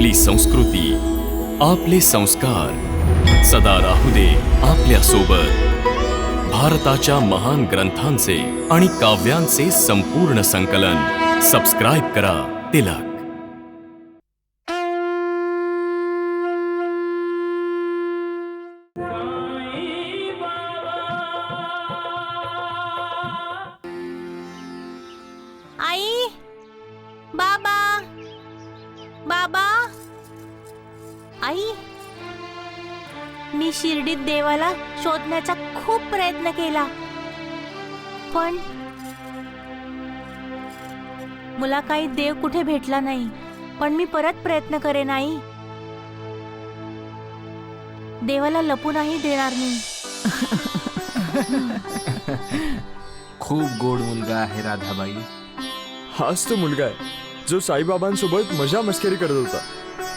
आपली संस्कृती, आपले संस्कार सदा राहू दे आपल्या सोबत। भारताच्या महान ग्रंथांचे आणि काव्यांचे संपूर्ण संकलन सबस्क्राइब करा तिलक। आई, बाबा, बाबा, आई, मी शिर्डीत देवाला शोधण्याचा खूप प्रयत्न केला, पण मला काही देव कुठे भेटला नाही। पण मी परत प्रयत्न करेन आई, देवाला लपू नाही देणार मी। खूप गोड मुलगा आहे राधाबाई। हाच तो मुलगा आहे जो साईबाबांसोबत मजा मस्करी करत होता।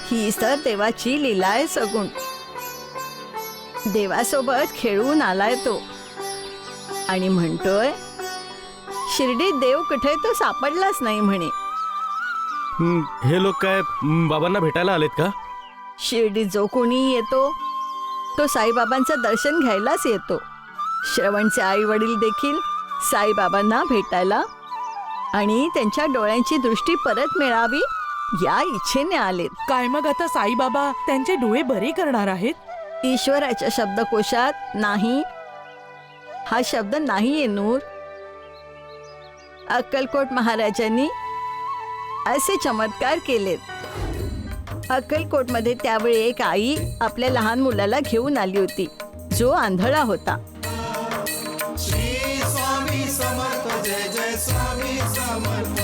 ही तर देवाची लीला आहे सगुण। देवासोबत खेळून आलाय तो आणि म्हणतोय शिर्डीत देव कुठे तो सापडलाच नाही म्हणे। हे लोक काय बाबांना भेटायला आलेत का? शिर्डीत जो कोणी येतो तो साईबाबांचं दर्शन घ्यायलाच येतो। श्रवणचे आई वडील देखील साईबाबांना भेटायला आणि त्यांच्या डोळ्यांची दृष्टी परत मिळावी या इच्छेने आलेत। काय मग आता साईबाबा त्यांचे डोळे बरे करणार आहेत? ईश्वराच्या शब्दकोशात नाही हा शब्द नाहीये नूर। अक्कलकोट महाराजांनी असे चमत्कार केलेत। अक्कलकोटमध्ये त्यावेळी एक आई आपल्या लहान मुलाला घेऊन आली होती जो आंधळा होता। श्री स्वामी समर्थ जय जय स्वामी समर्थ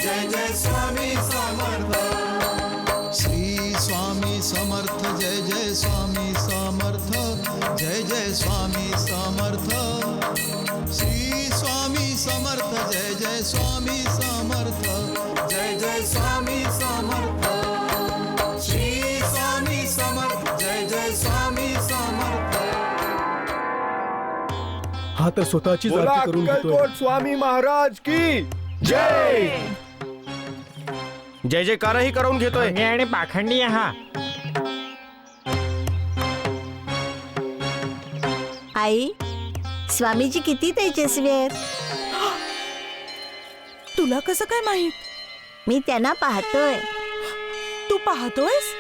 जय जय स्वामी समर्थ श्री स्वामी समर्थ जय जय स्वामी समर्थ जय जय स्वामी समर्थ श्री स्वामी समर्थ जय जय स्वामी समर्थ जय जय स्वामी समर्थ श्री स्वामी समर्थ जय जय स्वामी समर्थ। हा तर स्वतःची आरती करून घेतोय। स्वामी महाराज की जय। जय जयकारही करून घेतोय। आणि पाखंडी हा आई, स्वामीजी किती तेजस्वी आहेत। तुला कसं काय माहित? मी त्यांना पाहतोय। तू पाहतोयस?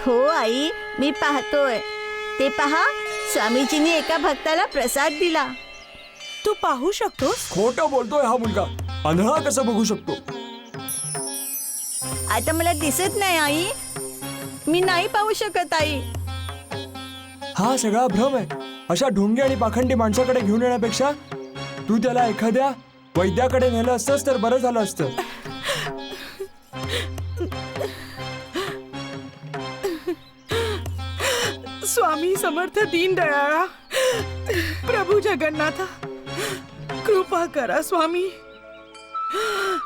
हो आई, मी पाहतोय। ते पहा, स्वामीजींनी एका भक्ताला प्रसाद दिला। तू पाहू शकतोस? खोटं बोलतोय हा मुलगा। आंधळा कसा बघू शकतो? आता मला दिसत नाही आई, मी नाही पाहू शकत आई। हा सगळा भ्रम आहे। अशा ढोंगी आणि पाखंडी माणसाकडे घेऊन येण्यापेक्षा तू त्याला एखाद्या वैद्याकडे नेलं असतंस तर बरं झालं असतं। स्वामी समर्थ दीनदयाळा, प्रभू जगन्नाथा, कृपा करा स्वामी,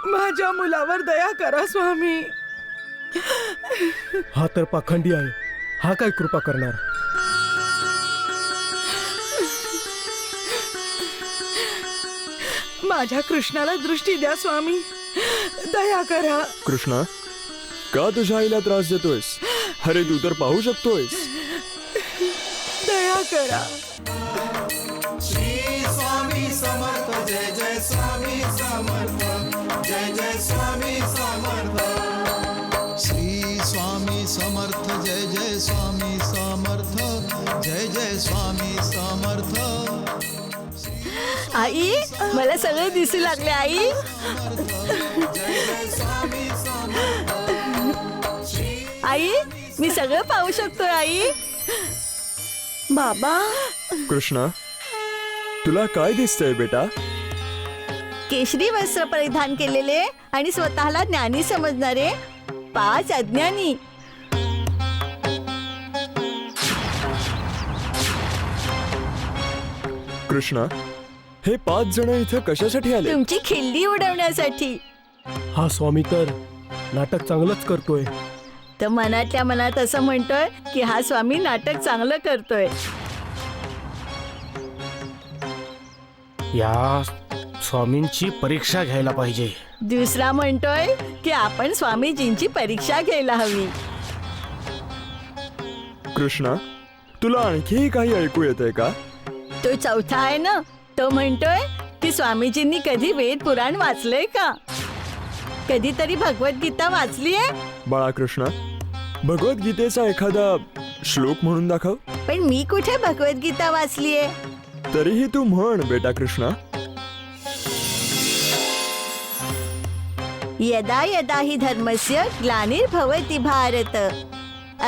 माझ्या मुलावर दया करा स्वामी। हा तर पाखंडी आहे, हा काय कृपा करणार? माझ्या कृष्णाला दृष्टी द्या स्वामी, दया करा। कृष्णा, का तुझ्या आईला त्रास देतोयस? अरे तू तर पाहू शकतोयस। दया करा। श्री स्वामी समर्थ जय जय स्वामी समर्थ जय जय स्वामी समर्थ श्री स्वामी समर्थ जय जय स्वामी समर्थ जय जय स्वामी समर्थ। आई, मला सगळे दिसू लागले आई। जय जय स्वामी समर्थ आई, मी सगळं पाहू शकतो आई। बाबा, कृष्णा, तुला काय दिसतंय बेटा? केशरी वस्त्र परिधान केलेले आणि स्वतःला ज्ञानी समजणारे 5 अज्ञानी। कृष्णा, हे 5 जण इथं कशासाठी आले? तुमची खिल्ली उडवण्यासाठी। हा स्वामी तर नाटक चांगलंच करतोय। तर मनातल्या मनात असं म्हणतोय की हा स्वामी नाटक चांगलं करतोय। या स्वामींची परीक्षा घ्यायला पाहिजे. दुसरा म्हणतोय की आपण स्वामीजींची परीक्षा घ्यायला हवी. कृष्णा, तुला आणखीही काही ऐकू येतंय का? तो चौथा आहे ना, तो म्हणतोय की स्वामीजींनी कधी वेद पुराण वाचलंय का, कधीतरी भगवद्गीता वाचलीये. बाळा कृष्णा, भगवद्गीतेचा एखादा श्लोक म्हणून दाखव. पण मी कुठे भगवद्गीता वाचलीये. तरीही तू म्हण बेटा कृष्णा. यदा यदा हि धर्मस्य ग्लानिर्भवति भारत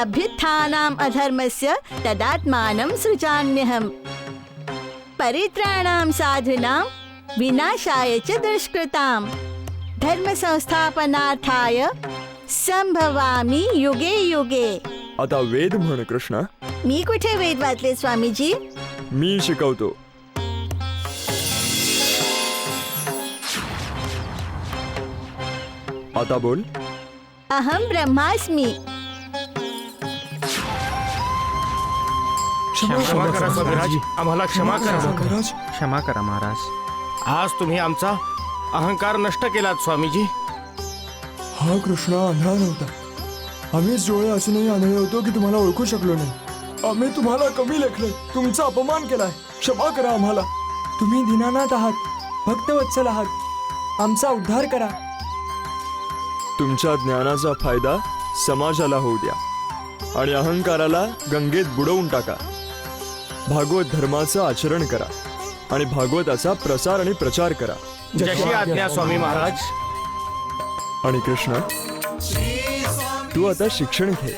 अभ्युत्थानाम् अधर्मस्य तदात्मानं सृजाम्यहम् परित्राणां साधूनां विनाशाय च दुष्कृतां धर्म संस्थापनार्थाय संभवामि युगे युगे. आता वेद म्हण कृष्णा. मी कुठे वेद वाचले स्वामीजी. मी शिकवतो. आता बोल. अहम ब्रह्मास्मि. क्षमा करा स्वामीराज, आम्हाला क्षमा करा. महाराज, क्षमा करा महाराज. आज तुम्ही आमचा अहंकार नष्ट केलात स्वामीजी. हा कृष्णा आंधळा नव्हता. आम्हीच डोळे असूनही आंधळे होतो की तुम्हाला ओळखू शकलो नाही. आम्ही तुम्हाला कमी लेखलंय, तुमचा अपमान केलाय. क्षमा करा आम्हाला. तुम्ही दीनानाथ आहात, भक्तवत्सल आहात. आमचा उद्धार करा. तुमच्या ज्ञानाचा फायदा समाजाला होऊ द्या आणि अहंकाराला गंगेत बुडवून टाका. भागवत धर्माचं आचरण करा आणि भागवताचा प्रसार आणि प्रचार करा. जशी आज्ञा स्वामी महाराज. आणि कृष्णा, तू आता शिक्षण घे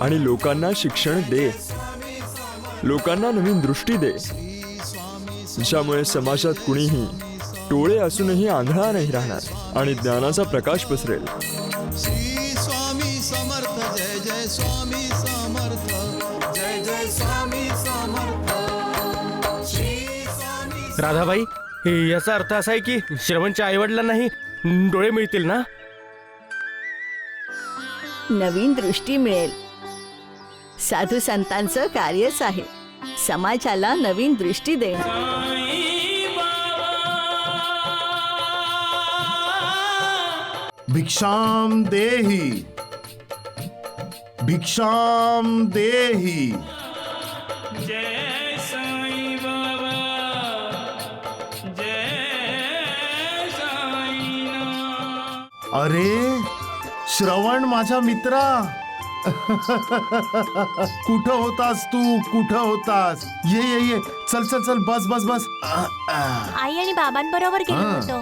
आणि लोकांना शिक्षण दे. लोकांना नवीन दृष्टी दे, ज्यामुळे समाजात कुणीही टोळे असूनही आंधळा नाही राहणार आणि ज्ञानाचा प्रकाश पसरेल. श्री स्वामी समर्थ. जय जय स्वामी समर्थ. जय जय स्वामी समर्थ. श्री स्वामी. राधाबाई, याचा अर्थ असा आहे की श्रवणच्या आईवडिलांनाही डोळे मिळतील ना. नवीन दृष्टी मिळेल. साधू संतांचं कार्यच आहे समाजाला नवीन दृष्टी देणं. भिक्षाम देहि. भिक्षाम देहि. जय साई बाबा, जय साईनाथ. अरे श्रवण माझा मित्रा, कुठं होतास तू, कुठं होतास. ये ये ये, चल चल चल, बस बस बस. आई आणि बाबांबरोबर गेलो हा. होतो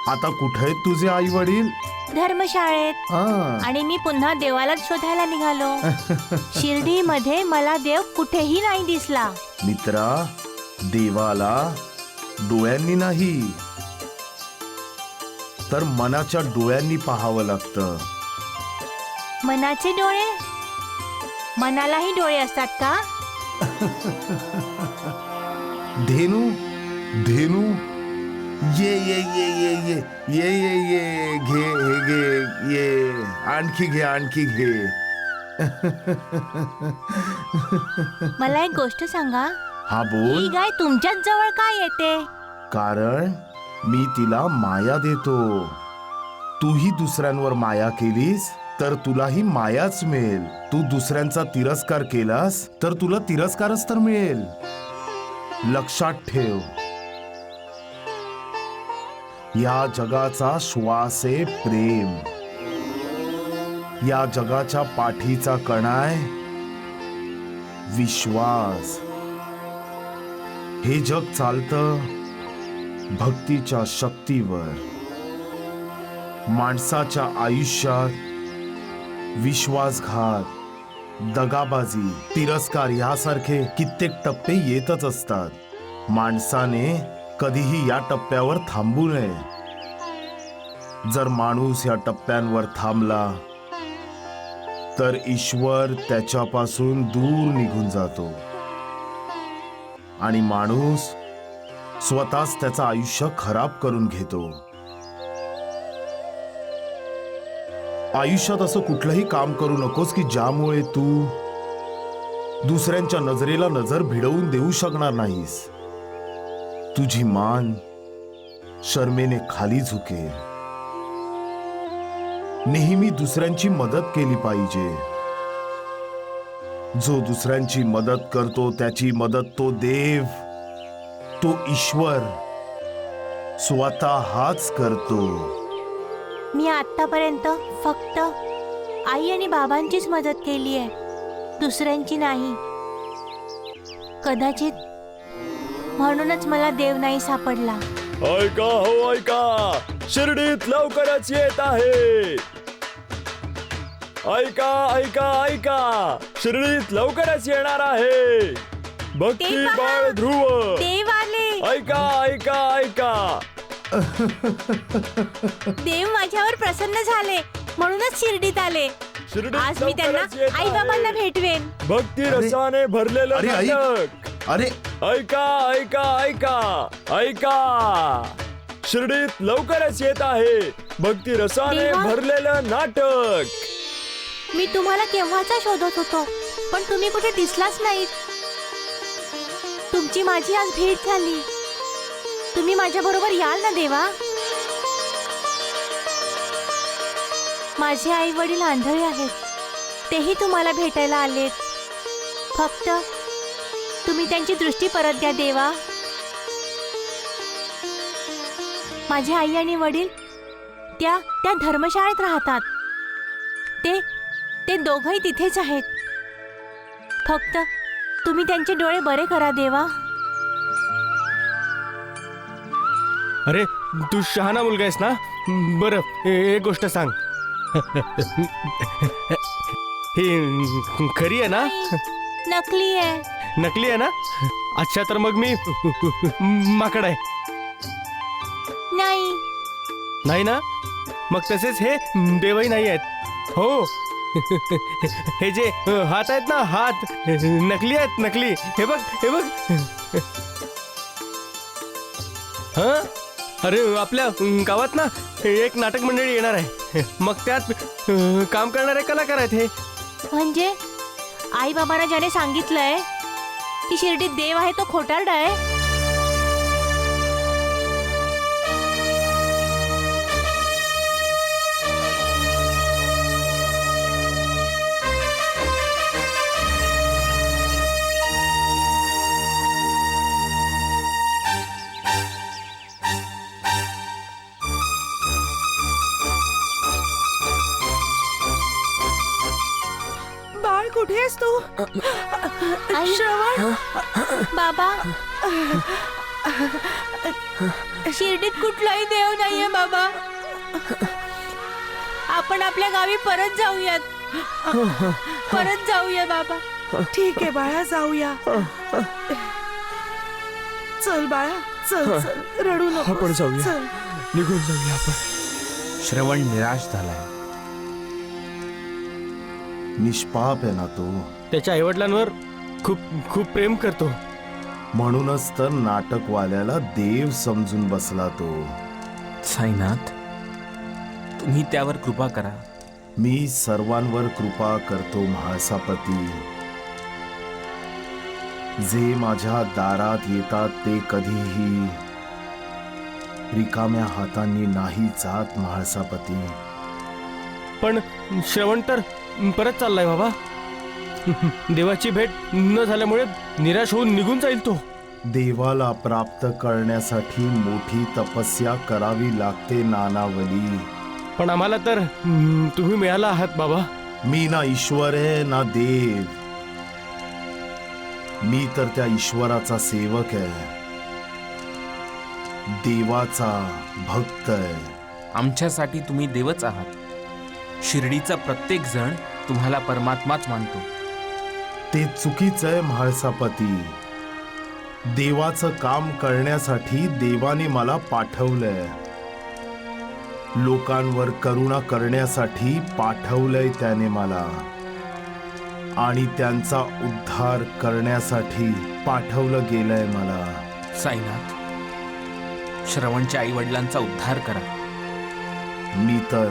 आता कुठे आहेत तुझे आई वडील. धर्मशाळेत. आणि मी पुन्हा देवालाच शोधायला निघालो. शिर्डीमध्ये मला देव कुठेही नाही दिसला. मित्रा, देवाला डोळ्यांनी नाही तर मनाच्या डोळ्यांनी पाहावं लागतं. मनाचे डोळे. मनालाही डोळे असतात का. धेनू, धेनू, ये ये ये ये ये ये ये ये घे हे घे ये. आणखी घे, आणखी घे. मला एक गोष्ट सांगा. हा ही बोल. गाय तुमच्याच जवळ का येते. कारण मी तिला माया देतो. तूही दुसऱ्यांवर माया केलीस तर तुलाही मायाच मिळेल. तू दुसऱ्यांचा तिरस्कार केलास तर तुला तिरस्कारच तर मिळेल. लक्षात ठेव. या जगाचा श्वास आहे प्रेम. या जगाच्या पाठीचा कणा आहे विश्वास. हे जग चालतं भक्तीच्या शक्तीवर. माणसाच्या आयुष्यात विश्वासघात, दगाबाजी, तिरस्कार यासारखे कित्येक टप्पे येतच असतात. माणसाने कधीही या टप्प्यावर थांबू नये. जर माणूस या टप्प्यांवर थांबला तर ईश्वर त्याच्यापासून दूर निघून जातो आणि माणूस स्वतःच त्याचं आयुष्य खराब करून घेतो. आयुष्यात असं कुठलंही काम करू नकोस की ज्यामुळे तू दुसऱ्यांच्या नजरेला नजर भिडवून देऊ शकणार नाहीस. तुझी मान शर्मेने खाली झुकेल. नेहमी दुसऱ्यांची मदत केली पाहिजे. जो दुसऱ्यांची मदत करतो त्याची मदत तो देव, तो ईश्वर स्वतः हाच करतो. मी आतापर्यंत फक्त आई आणि बाबांचीच मदत केली आहे, दुसऱ्यांची नाही. कदाचित म्हणूनच मला देव नाही सापडला. ऐका हो ऐका, शिर्डीत लवकरच येत आहे. ऐका ऐका ऐका, शिर्डीत लवकरच येणार आहे भक्ती ते पहा. बाळ ध्रुव. देव आले. ऐका ऐका ऐका. देव माझ्यावर प्रसन्न झाले म्हणूनच शिर्डीत आले. शिर्डीत आज मी त्यांना लवकरच येत आई बाबांना आहे. भेटवेन. भक्ती रसाने भरलेलं अरे, ऐक. नाटक. अरे ऐका ऐका ऐका ऐका, शिर्डीत लवकरच येत आहे भक्ती रसाने देवा. भरलेलं नाटक. मी तुम्हाला केव्हाचा शोधत होतो, पण तुम्ही कुठे दिसलाच नाहीत. तुमची माझी आज भेट झाली. तुम्ही माझ्या बरोबर याल ना देवा? माझे आई वडील आंधळे आहेत, तेही तुम्हाला भेटायला आलेत. फक्त तुम्ही त्यांची दृष्टी परत द्या देवा. माझे आई आणि वडील त्या धर्मशाळेत राहतात. ते दोघंही तिथेच आहेत. फक्त तुम्ही त्यांचे डोळे बरे करा देवा. अरे तू शहाणा मुलगा आहेस ना. बरं एक गोष्ट सांग. ही खरी आहे ना? नकली आहे. नकली आहे ना? अच्छा, तर मग मी माकड आहे. नाही. नाही ना? मग तसेच हे देवही नाही आहेत. हो. हे जे हात आहेत ना, हात नकली आहेत, नकली. हे बघ, हे बघ. हा, अरे आपल्या गावात ना एक नाटक मंडळी येणार आहे. मग त्यात काम करणारे कलाकार आहेत हे. म्हणजे आई बाबांना ज्याने सांगितलंय की शिर्डीत देव आहे तो खोटारडा आहे. बाळ कुठे आहेस तू? आई. श्रवण. बाबा, शिर्डीत कुठलाही देव नाहीये बाबा. आपण आपल्या गावी परत जाऊयात. परत जाऊया बाबा. ठीक आहे बाळा, जाऊया. चल बाळा, चल चल, रडू नको. आपण जाऊया. चल. निघून जाऊया आपण. श्रवण निराश झालाय. निष्पाप आहे ना तो. त्याच्या आईवडिलांवर खूप खूप प्रेम करतो. म्हणूनच तर नाटकवाल्याला देव समजून बसला तो. साईनाथ, तुम्ही त्यावर कृपा करा. मी सर्वांवर कृपा करतो म्हाळसापती. जे माझ्या दारात येतात ते कधीही रिकाम्या हातांनी नाही जात म्हाळसापती. पण श्रवण तर परत चाललाय बाबा. देवाची भेट न झाल्यामुळे निराश होऊन निघून जाईल तो. देवाला प्राप्त करण्यासाठी मोठी तपस्या करावी लागते नानावली. पण आम्हाला तर तुम्ही मिळाला आहात बाबा. मी ना ईश्वर आहे ना देव. मी तर त्या ईश्वराचा सेवक आहे, देवाचा भक्त आहे. आमच्यासाठी तुम्ही देवच आहात. शिर्डीचा प्रत्येक जण तुम्हाला परमात्माच मानतो. ते चुकीचं आहे म्हाळसापती. देवाचं काम करण्यासाठी देवाने मला पाठवलंय. लोकांवर करुणा करण्यासाठी पाठवलंय त्याने मला. आणि त्यांचा उद्धार करण्यासाठी पाठवलं गेलंय मला. साईनाथ, श्रवणच्या आई वडिलांचा उद्धार करा. मी तर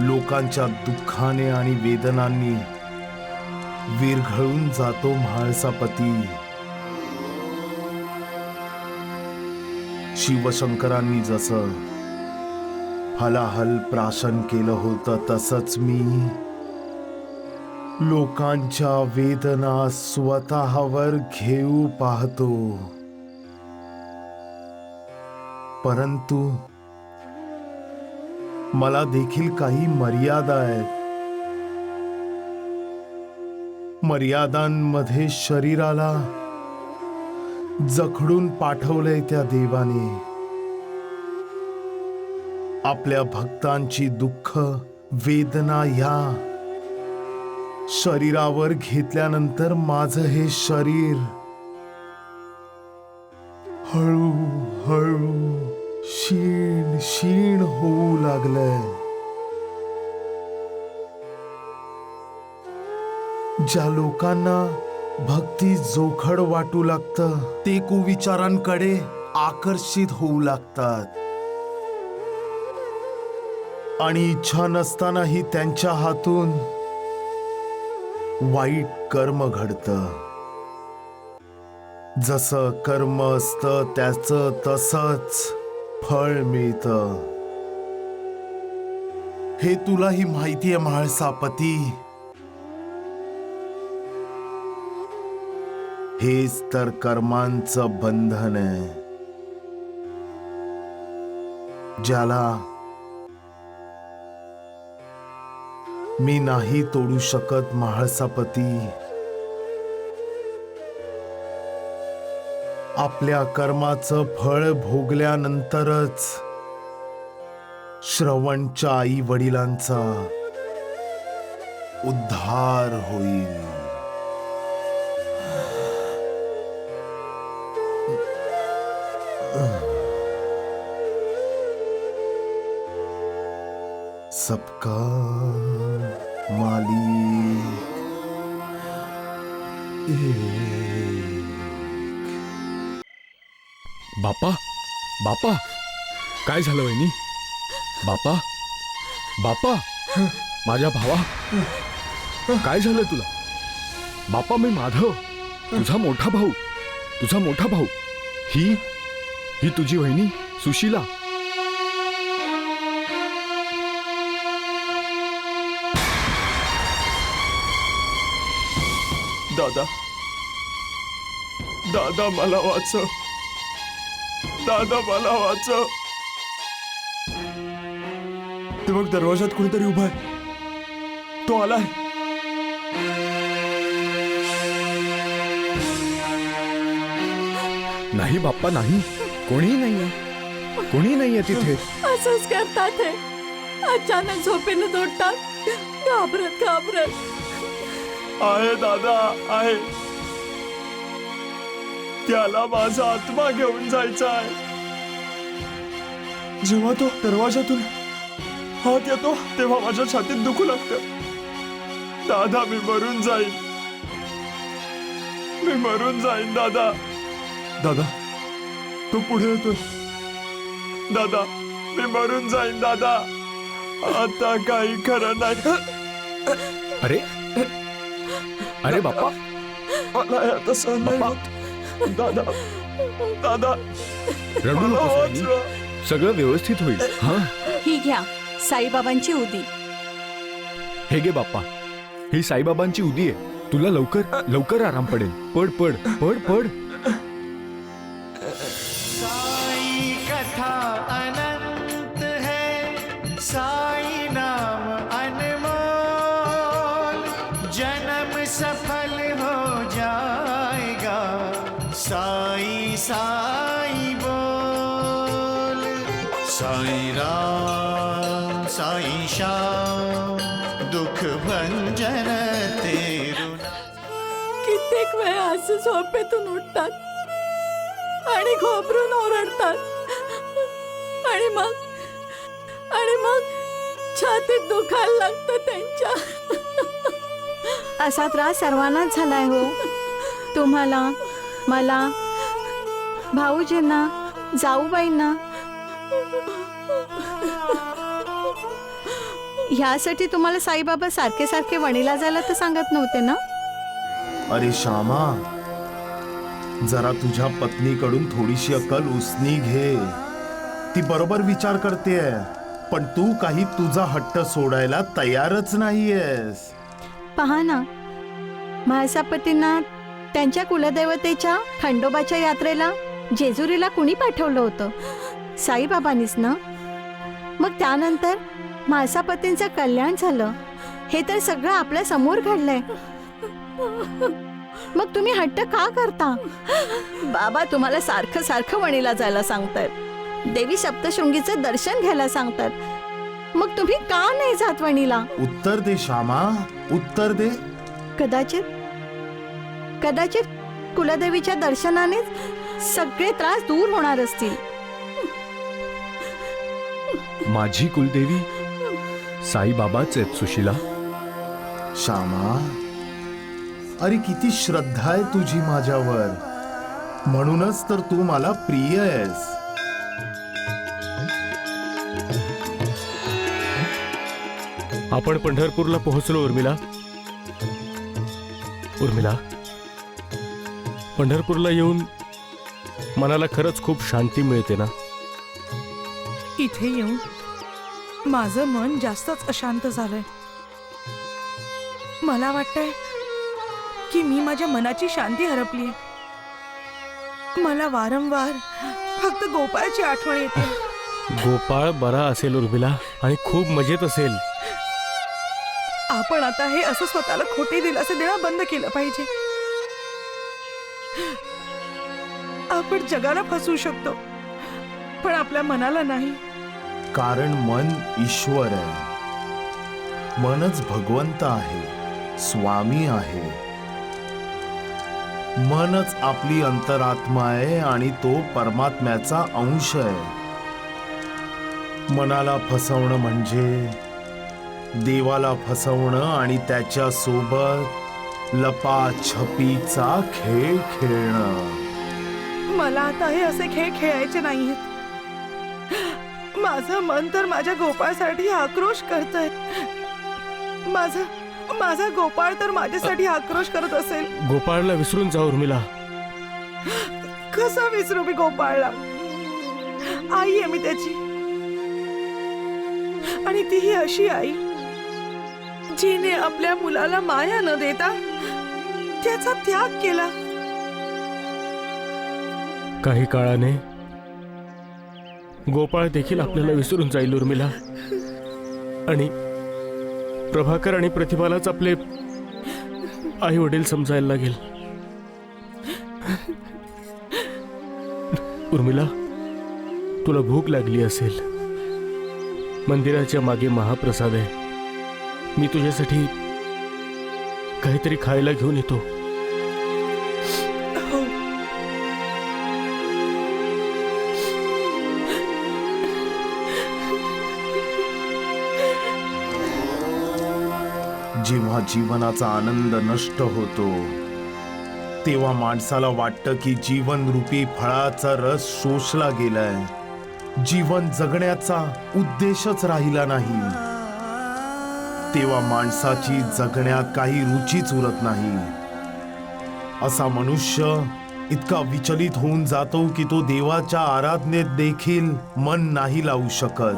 लोकांच्या दुःखाने आणि वेदनांनी विरघळून जातो म्हाळसापती. शिवशंकरांनी जसं हलाहल प्राशन केलं होतं तसंच मी लोकांच्या वेदना स्वतःवर घेऊ पाहतो. परंतु मला देखील काही मर्यादा आहेत. मर्यादांमध्ये शरीराला जखडून पाठवलंय त्या देवाने. आपल्या भक्तांची दुःख वेदना ह्या शरीरावर घेतल्यानंतर माझं हे शरीर हळूहळू क्षीण क्षीण होऊ लागलंय. ज्या लोकांना भक्ती जोखड वाटू लागतं ते कुविचारांकडे आकर्षित होऊ लागतात आणि इच्छा नसतानाही त्यांच्या हातून वाईट कर्म घडतं. जसं कर्म असतं त्याचं तसंच फळ मिळतं. हे तुलाही माहितीये म्हाळसापती. हेच तर कर्मांचं बंधन आहे, ज्याला मी नाही तोडू शकत म्हाळसापती. आपल्या कर्माचं फळ भोगल्यानंतरच श्रवणच्या आई वडिलांचा उद्धार होईल. सबका मालिक बापा बापा काय झालं वहिनी? बापा बापा माझ्या भावा काय झालं तुला? बापा मी माधव तुझा मोठा भाऊ. ही तुझी वहिनी सुशीला. दादा दादा मला वाचव. दादा मला वाचव. ते बघ दरवाजात कुणीतरी उभा आहे. तो आलाय. नाही बाप्पा नाही. कोणीही नाहीये तिथे. असंच करतात हे. अचानक झोपेनं तोडतात. घाबरत आहे दादा आहे. त्याला माझा आत्मा घेऊन जायचा आहे. जेव्हा तो दरवाजातून हात येतो तेव्हा माझ्या छातीत दुखू लागतं. दादा मी मरून जाईन दादा. दादा तो पुढे येतोय. दादा मी मरून जाईन दादा. आता काही खरं नाही. अरे बाप्पा मला आता सहन नाही होत. दादा दादा रडू मला नकोस वहिनी. वाचवा. सगळं व्यवस्थित होईल. हा ही घ्या साईबाबांची उदी. हे घे बाप्पा. ही साईबाबांची उदी आहे. तुला लवकर आराम पडेल. पड पड पड पड. साई कथा अनंत है, साई नाम अनमोल, जन्म सफल हो जाएगा, साई साई बोल. साई राम साई श्याम, दुख भंजन तेरू. कित्येक वेळा असं झोपेतून उठतात आणि घाबरून ओरडतात आणि मग छातीत दुखायला लागतं त्यांच्या. असा त्रास सर्वांनाच झालाय हो. तुम्हाला, मला, भाऊजींना, जाऊबाईंना. ह्यासाठी तुम्हाला साईबाबा सारखे सारखे वणीला जायला तर सांगत नव्हते ना? अरे श्यामा, जरा तुझ्या पत्नीकडून थोडीशी अक्कल उसनी घे. ती बरोबर विचार करतेय, पण तू काही तुझा हट्ट सोडायला तयारच नाहीयेस. पहा ना, म्हाळसापतींना त्यांच्या कुलदेवतेच्या खंडोबाच्या यात्रेला जेजुरीला कुणी पाठवलं होतं? साईबाबांनीच ना. मग त्यानंतर म्हाळसापतींचं कल्याण झालं. हे तर सगळं आपल्या समोर घडलंय. मग तुम्ही हट्ट का करता? बाबा तुम्हाला सारखं सारखं वणीला जायला सांगतायत, देवी सप्तशृंगीचं दर्शन घ्यायला सांगतात. मग तुम्ही का नाही जात वणीला? उत्तर दे श्यामा, उत्तर दे. कदाचित कुलदेवीच्या दर्शनानेच सगळे त्रास दूर होणार असतील. माझी कुलदेवी साईबाबाच आहेत सुशीला. श्यामा, अरे किती श्रद्धा आहे तुझी माझ्यावर. म्हणूनच तर तू मला प्रिय आहेस. आपण पंढरपूरला पोहोचलो. उर्मिला, पंढरपूरला येऊन मनाला खरंच खूप शांती मिळते ना. इथे येऊन माझं मन जास्तच अशांत झालंय. मला वाटतंय की मी माझ्या मनाची शांती हरपलीय. मला वारंवार फक्त गोपाळची आठवण येते. गोपाळ बरा असेल उर्मिला, आणि खूप मजेत असेल. आपण आता हे असं स्वतःला खोटे दिलासे देणं बंद केलं पाहिजे. आपण जगाला फसवू शकतो, पण आपल्या मनाला नाही. कारण मन ईश्वर आहे. मनच भगवंत आहे, स्वामी आहे. मनच आपली अंतरात्मा आहे आणि तो परमात्म्याचा अंश आहे. मनाला फसवणं म्हणजे देवाला फसवणं आणि त्याच्या सोबत लपाछपीचा खेळ खेळणं. मला आता हे असे खेळ खेळायचे नाहीयेत. माझं मन तर माझ्या गोपाळसाठी आक्रोश करतंय. माझा गोपाळ तर माझ्यासाठी आक्रोश करत असेल. गोपाळला विसरून जा उर्मिला. कसं विसरू मी गोपाळला? आई आहे मी त्याची, आणि तीही अशी आई जिने आपल्या मुलाला माया न देता त्याचा त्याग केला. काही काळाने गोपाळ देखील आपल्याला विसरून जाईल उर्मिला, आणि प्रभाकर आणि प्रतिभालाच आपले आई वडील समजायला लागेल. उर्मिला, तुला भूक लागली असेल. मंदिराच्या मागे महाप्रसाद आहे. मी तुझ्यासाठी काहीतरी खायला घेऊन येतो. हो. जेव्हा जीवनाचा आनंद नष्ट होतो, तेव्हा माणसाला वाटतं की जीवन रूपी फळाचा रस शोषला गेलाय. जीवन जगण्याचा उद्देशच राहिला नाही. तेव्हा माणसाची जगण्यात काही रुचीच उरत नाही. असा मनुष्य इतका विचलित होऊन जातो की तो देवाच्या आराधनेत देखील मन नाही लावू शकत.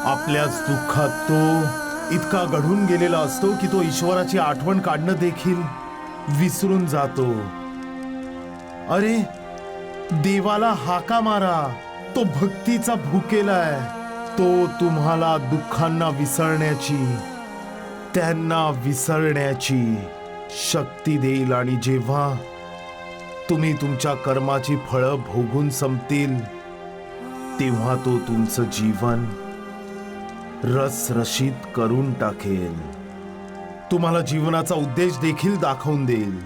आपल्याच दुःखात तो इतका गढून गेलेला असतो की तो ईश्वराची आठवण काढणं देखील विसरून जातो. अरे, देवाला हाका मारा. तो भक्तीचा भुकेला आहे. तो तुम्हाला दुःखांना विसरण्याची, त्यांना विसरण्याची शक्ती देईल. आणि जेव्हा तुम्ही तुमच्या कर्माची फळं भोगून संपतील, तेव्हा तो तुमचं जीवन रसरशीत करून टाकेल. तुम्हाला जीवनाचा उद्देश देखील दाखवून देईल.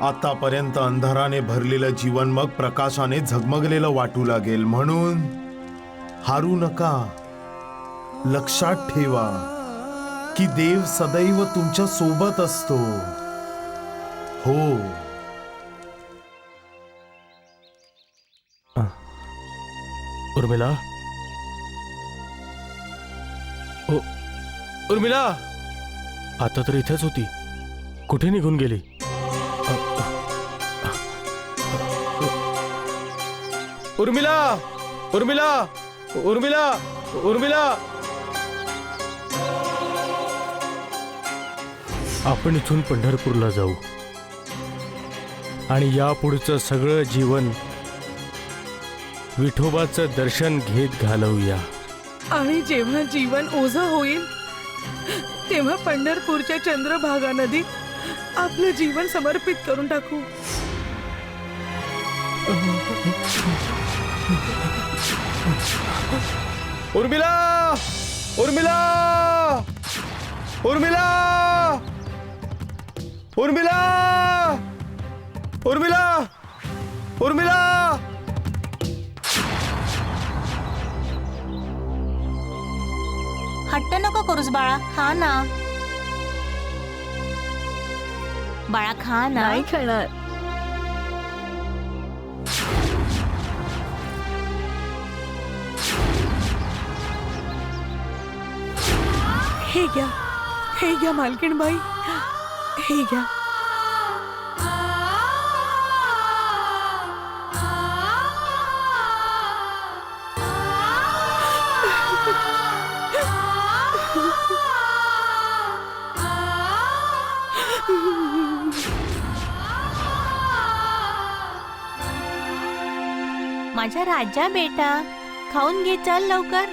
आतापर्यंत अंधाराने भरलेलं जीवन मग प्रकाशाने झगमगलेलं वाटू लागेल. म्हणून हारू नका. लक्षात ठेवा की देव सदैव तुमच्या सोबत असतो. हो. उर्मिला, उर्मिला, आता तर इथेच होती. कुठे निघून गेली? उर्मिला उर्मिला उर्मिला उर्मिला, आपण इथून पंढरपूरला जाऊ आणि यापुढचं सगळं जीवन विठोबाचं दर्शन घेत घालवूया. आणि जेव्हा जीवन ओझं होईल तेव्हा पंढरपूरच्या चंद्रभागा नदीत आपलं जीवन समर्पित करून टाकू. उर्मिला उर्मिला उर्मिला उर्मिला उर्मिला उर्मिला, हट्ट नको करूस बाळा, खा ना बाळा, खा ना. नाही खाणार. हे घ्या मालकीणबाई, हे घ्या. माझा राजा बेटा, खाऊन घे, चल लवकर.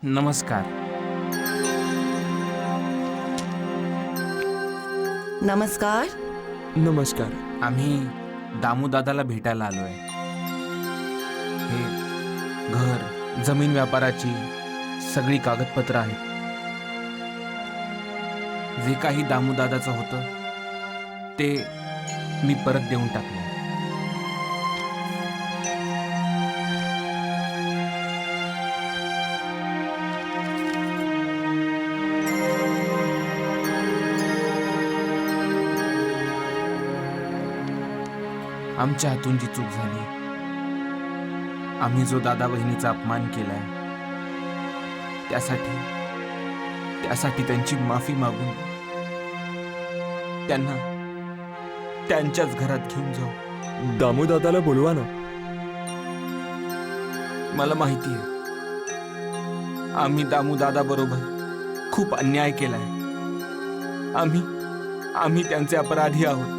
नमस्कार. नमस्कार. नमस्कार. आम्ही दामूदादाला भेटायला आलोय. हे घर, जमीन व्यापाराची सगळी कागदपत्र आहेत. जे काही दामूदादाचं होतं ते मी परत देऊन टाकलं. आमच्या हातून जी चूक झाली, आम्ही जो दादा बहिणीचा अपमान केलाय, त्यासाठी त्यांची माफी मागून त्यांना त्यांच्याच घरात घेऊन जाऊ. दामूदादाला बोलवा ना. मला माहिती आहे आम्ही दामूदादा बरोबर खूप अन्याय केलाय. आम्ही त्यांचे अपराधी आहोत.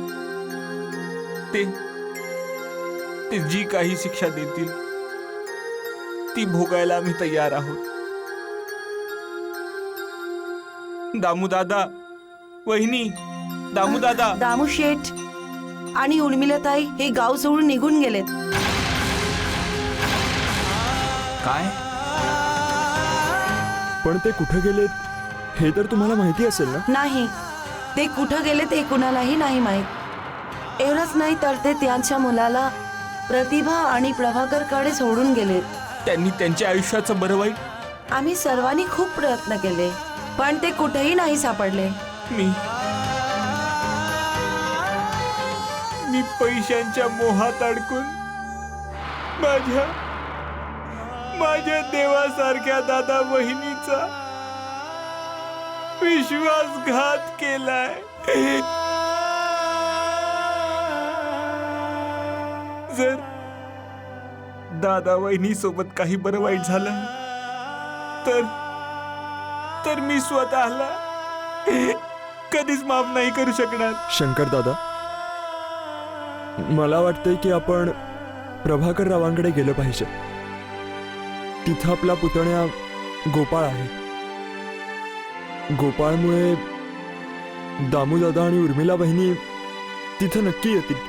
ते जी काही शिक्षा देतील ती भोगायला आम्ही तयार आहोत. दामूदादा, वहिनी, दामूदादा. दामू शेठ आणि उर्मिलाताई हे गाव सोडून निघून गेलेत. काय? पण ते कुठे गेलेत हे तर तुम्हाला माहिती असेल ना? नाही, ते कुठं गेले ते कुणालाही नाही माहीत. एवढंच नाही तर ते त्यांच्या मुलाला प्रतिभा आणि प्रभाकरकडे सोडून गेलेत. त्यांनी त्यांच्या आयुष्याचं बरं वाईट आम्ही सर्वांनी खूप प्रयत्न केले, पण ते कुठेही नाही सापडले. मी पैशांच्या मोहात अडकून माझ्या देवासारख्या दादा बहिणीचा विश्वासघात केलाय. जर दादा वहिनी सोबत काही बरं वाईट झालं तर मी स्वतःला कधीच माफ नाही करू शकणार. शंकर दादा, मला वाटतंय की आपण प्रभाकर रावांकडे गेलं पाहिजे. तिथं आपला पुतण्या गोपाळ आहे. गोपाळमुळे दामूदादा आणि उर्मिला बहिणी तिथं नक्की येतील.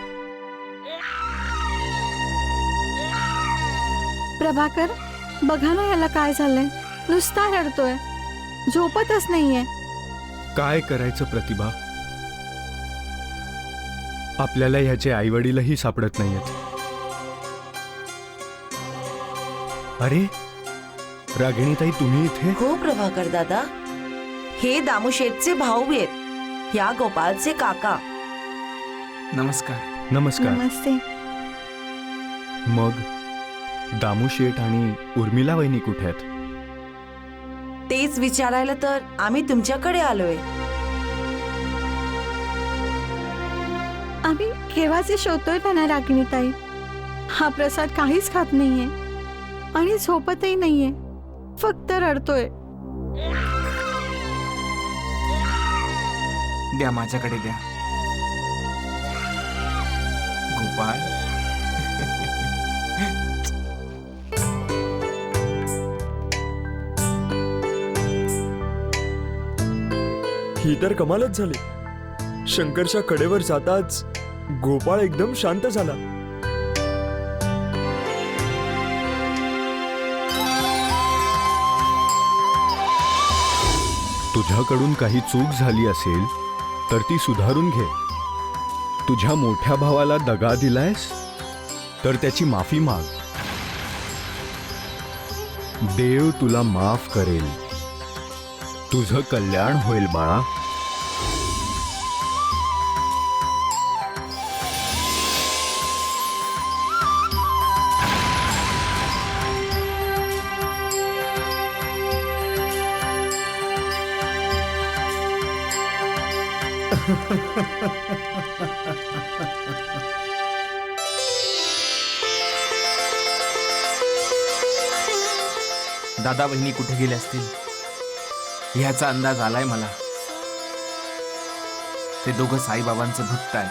प्रभाकर, बघा ना याला काय झालंय. नुसता रडतोय, झोपतच नाहीये. काय करायचं प्रतिभा? आपल्याला ह्याचे आई वडीलही सापडत नाहीयेत. अरे रागिणीताई, तुम्ही इथे? हो प्रभाकर दादा, हे दामू शेठचे भाऊ आहेत, या गोपाळचे काका. नमस्कार. नमस्कार. नमस्ते. मग दामू शेठ आणि उर्मिला वहिनी कुठे आहेत? तेच विचारायला तर आम्ही तुमच्याकडे आलोय. आम्ही केव्हाचे शोधतोय त्यांना रागिणीताई. हा प्रसाद काहीच खात नाहीये आणि झोपतही नाहीये, फक्त रडतोय. द्या माझ्याकडे द्या. गोपाळ, ही तर कमालच झाली. शंकरच्या कडेवर जाताच गोपाळ एकदम शांत झाला. तुझ्याकडून काही चूक झाली असेल तर ती सुधारून घे. तुझ्या मोठ्या भावाला दगा दिलायस तर त्याची माफी माग. देव तुला माफ करेल. तुझं कल्याण होईल बाळा. दादा बहिणी कुठे गेले असतील ह्याचा अंदाज आलाय मला. ते दोघं साईबाबांचं भक्त आहेत.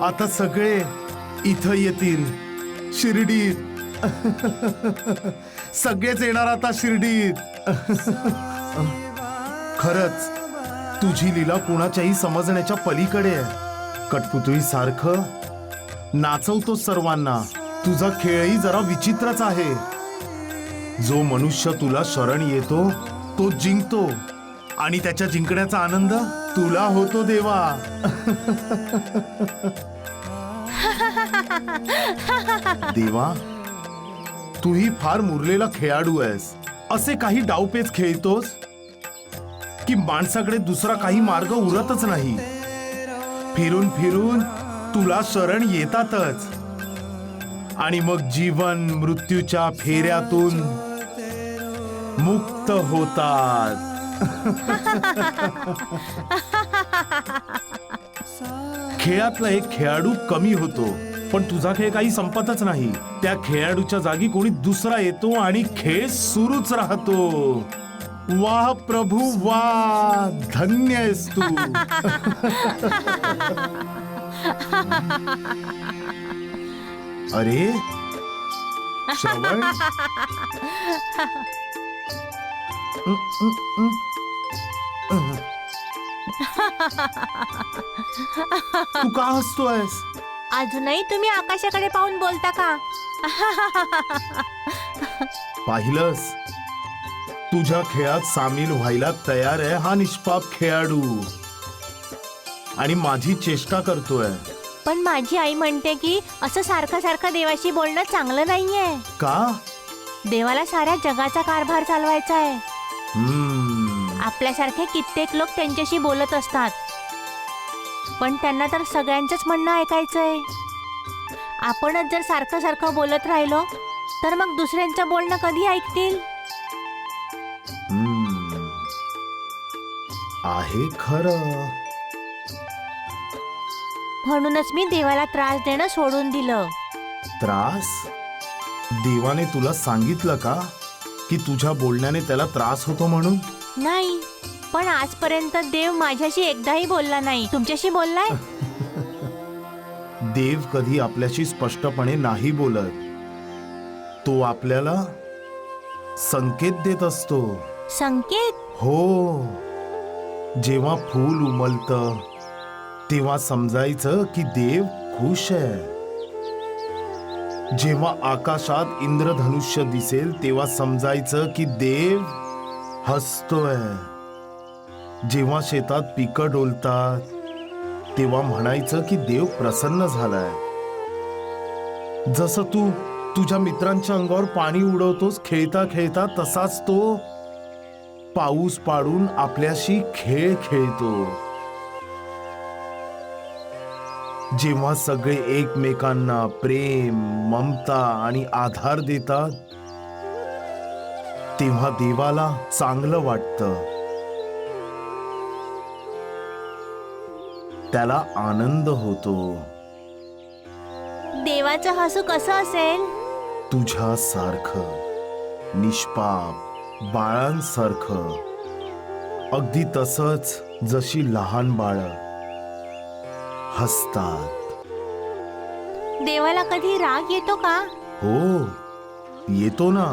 आता सगळे इथं येतील शिर्डीत. सगळेच येणार आता शिर्डीत. खरंच तुझी लीला कुणाच्याही समजण्याच्या पलीकडे आहे. कठपुतळी सारखं नाचवतो सर्वांना. तुझा खेळही जरा विचित्रच आहे. जो मनुष्य तुला शरण येतो तो जिंकतो आणि त्याच्या जिंकण्याचा आनंद तुला होतो देवा. देवा, तूही फार मुरलेला खेळाडू आहेस. असे काही डावपेच खेळतोस की माणसाकडे दुसरा काही मार्ग उरतच नाही. फिरून फिरून तुला शरण येतातच आणि मग जीवन मृत्यूच्या फेऱ्यातून मुक्त होतात. खेळातला एक खेळाडू कमी होतो, पण तुझा खेळ काही संपतच नाही. त्या खेळाडूच्या जागी कोणी दुसरा येतो आणि खेळ सुरूच राहतो. वाह प्रभू वाह, धन्य आहेस तू. अरे श्रवण, तू का हसतोयस? अजूनही तुम्ही आकाशाकडे पाहून बोलता का? पाहिलंस, तुझ्या खेळात सामील व्हायला तयार आहे हा निष्पाप खेळाडू आणि माझी चेष्टा करतोय. पण माझी आई म्हणते की असं सारखं सारखं देवाशी बोलणं चांगलं नाहीये. का? देवाला साऱ्या जगाचा कारभार चालवायचा आहे. हम्म, आपल्यासारखे कित्येक लोक त्यांच्याशी बोलत असतात, पण त्यांना तर सगळ्यांचंच म्हणणं ऐकायचंय. आपणच जर सारखं सारखं बोलत राहिलो तर मग दुसऱ्यांचं बोलणं कधी ऐकतील? हम्म, आहे खरं. म्हणूनच मी देवाला त्रास देणं सोडून दिलं. त्रास? देवाने तुला सांगितलं का की तुझ्या बोलण्याने त्याला त्रास होतो म्हणून? नाही, पण आजपर्यंत देव माझ्याशी एकदाही बोलला नाही. तुमच्याशी बोललाय? देव कधी आपल्याशी स्पष्टपणे नाही बोलत. तो आपल्याला संकेत देत असतो. संकेत? हो, जेव्हा फूल उमलतं तेव्हा समजायचं की देव खुश आहे. जेव्हा आकाशात इंद्रधनुष्य दिसेल तेव्हा समजायचं की देव हसतोय. जेव्हा शेतात पिकं डोलतात तेव्हा म्हणायचं की देव प्रसन्न झालाय. जसं तू तुझ्या मित्रांच्या अंगावर पाणी उडवतोस खेळता खेळता, तसाच तो पाऊस पाडून आपल्याशी खेळ खेळतो. जेव्हा सगळे एकमेकांना प्रेम, ममता आणि आधार देतात, तेव्हा देवाला चांगलं वाटतं. त्याला आनंद होतो. देवाचं हसू कसं असेल? तुझ्यासारखं निष्पाप बाळांसारखं, अगदी तसंच जशी लहान बाळं हसतात. देवाला कधी राग येतो का? हो, येतो ना.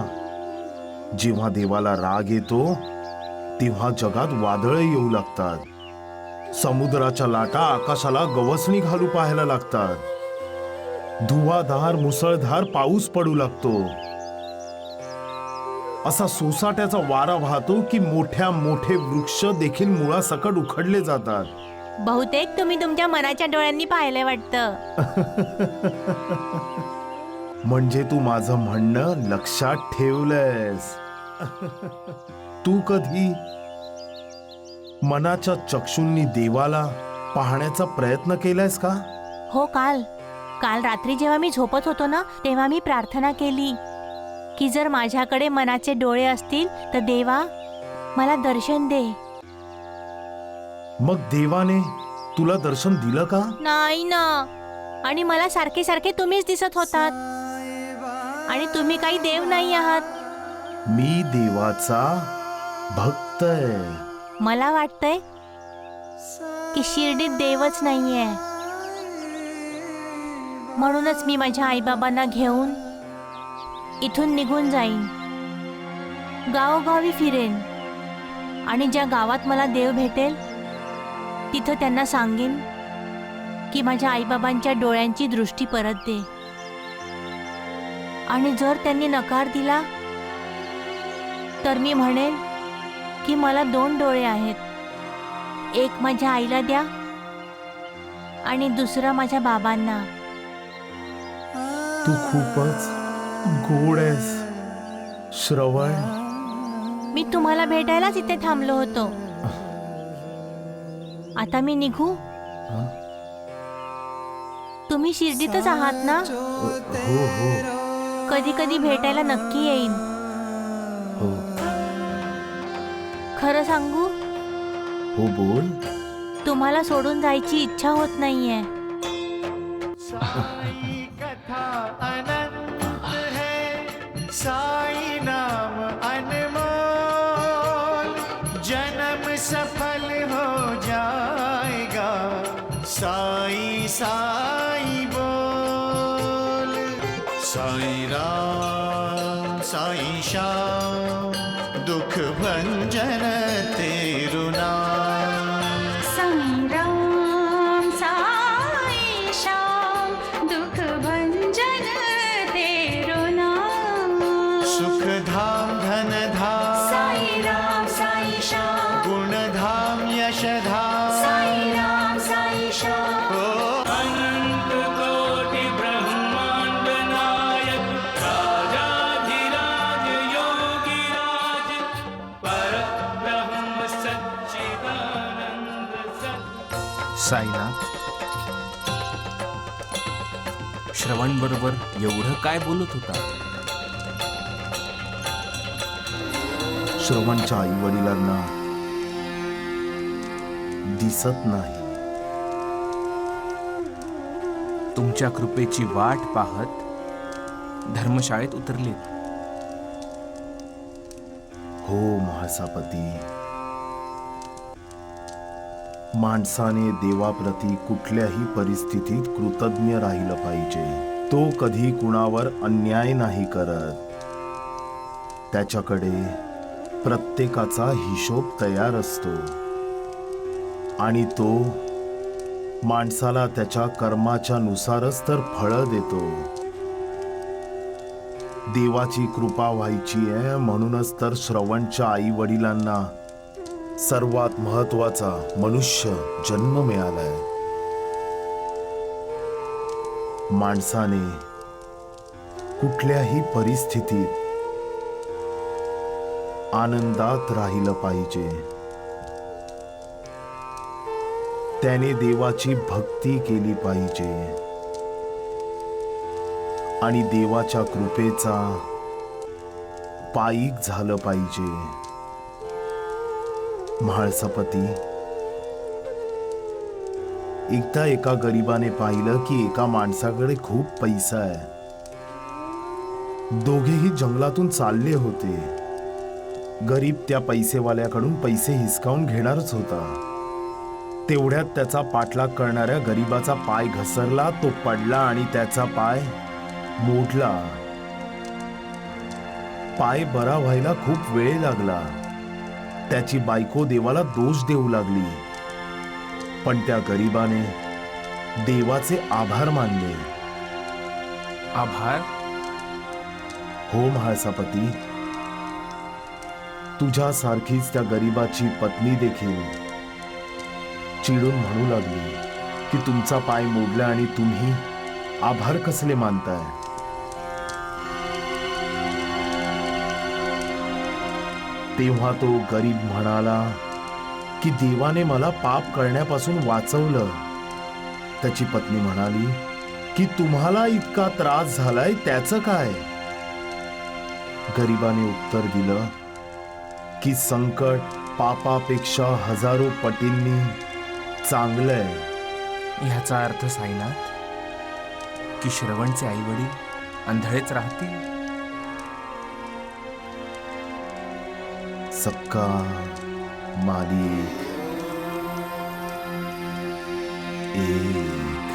जेव्हा देवाला राग येतो तेव्हा जगात वादळ येऊ लागतात. समुद्राच्या लाटा आकाशाला गवसणी घालू पाहायला लागतात. धुवाधार मुसळधार पाऊस पडू लागतो. असा सोसाट्याचा वारा वाहतो की मोठ्या मोठे वृक्ष देखील मुळासकट उखडले जातात. बहुतेक तुम्ही तुमच्या मनाच्या डोळ्यांनी पाहिलंय वाटतं. म्हणजे तू माझं म्हणणं लक्षात ठेवलंयस. तू कधी मनाच्या चक्षुंनी देवाला पाहण्याचा प्रयत्न केलायस का? हो, काल रात्री जेव्हा मी झोपत होतो ना, तेव्हा मी प्रार्थना केली की जर माझ्याकडे मनाचे डोळे असतील तर देवा मला दर्शन दे. मग देवाने तुला दर्शन दिलं का? नाही ना. आणि मला सारखे सारखे तुम्हीच दिसत होतात. आणि तुम्ही काही देव नाही आहात. मी देवाचा भक्त आहे. मला वाटतंय की शिर्डीत देवच नाहीये. म्हणूनच मी माझ्या आईबाबांना घेऊन इथून निघून जाईन. गावोगावी फिरेन आणि ज्या गावात मला देव भेटेल तिथं त्यांना सांगेन की माझ्या आईबाबांच्या डोळ्यांची दृष्टी परत दे. आणि जर त्यांनी नकार दिला तर मी म्हणेन की मला 2 डोळे आहेत. एक माझ्या आईला द्या आणि दुसरा माझ्या बाबांना. तू खूपच गोड आहेस श्रवण. मी तुम्हाला भेटायलाच इथे थांबलो होतो. आता मी निघू? तुम्ही शिर्डीतच आहात ना? हो हो कधी कधी भेटायला नक्की येईन. हो खरं सांगू, हो बोल. तुम्हाला सोडून जायची इच्छा होत नाहीये. कथा अनंत है, साई नाम अनमोल, जन्म सफल हो जाएगा, साई साई बोल. साई राम साई श्याम, दुख भंजन तेरु नाम. साई राम साई श्याम, दुख भंजन तेरो नाम. सुख धाम धन धाम, साई राम साई श्याम, गुण धाम यश धाम, साई राम साई श्याम. अनंत कोटि ब्रह्मांड नायक, राजाधिराज योगिराज, परब्रह्म सच्चिदानंद सत्. साईनाथ, श्रवण बरोबर एवढं काय बोलत होता? श्रवणच्या आई वडिलांना दिसत नाही. तुमच्या कृपेची वाट पाहत धर्मशाळेत उतरलेत. हो महासापती. माणसाने देवाप्रती कुठल्याही परिस्थितीत कृतज्ञ राहिलं पाहिजे. तो कधी कुणावर अन्याय नाही करत. त्याच्याकडे प्रत्येकाचा हिशोब तयार असतो आणि तो माणसाला त्याच्या कर्माच्या नुसारच तर फळं देतो. देवाची कृपा व्हायची आहे म्हणूनच तर श्रवणच्या आई वडिलांना सर्वात महत्वाचा मनुष्य जन्म मिळालाय. माणसाने कुठल्याही परिस्थितीत आनंदात राहिलं पाहिजे. त्याने देवाची भक्ती केली पाहिजे आणि देवाच्या कृपेचा पायीक झालं पाहिजे. म्हाळसापती, एकदा एका गरीबाने पाहिलं की एका माणसाकडे खूप पैसा आहे. दोघेही जंगलातून चालले होते. गरीब त्या पैसेवाल्याकडून पैसे हिसकावून घेणारच होता. तेवढ्यात त्याचा पाठलाग करणाऱ्या गरीबाचा पाय घसरला, तो पडला आणि त्याचा पाय मोडला. पाय बरा व्हायला खूप वेळ लागला. त्याची बायको देवाला दोष देऊ लागली, पण त्या गरीबाने देवाचे आभार मानले. आभार? हो म्हाळसापती, तुझ्यासारखीच त्या गरीबाची पत्नी देखील चिडून म्हणू लागली की तुमचा पाय मोडला आणि तुम्ही आभार कसले मानताय. तेव्हा तो गरीब म्हणाला की देवाने मला पाप करण्यापासून वाचवलं. त्याची पत्नी म्हणाली की तुम्हाला इतका त्रास झालाय त्याचं काय. गरीबाने उत्तर दिलं की संकट पापापेक्षा हजारो पटींनी चांगलंय. ह्याचा अर्थ साईनाथ की श्रवणचे आई वडील आंधळेच राहतील? सक्का मालिक एक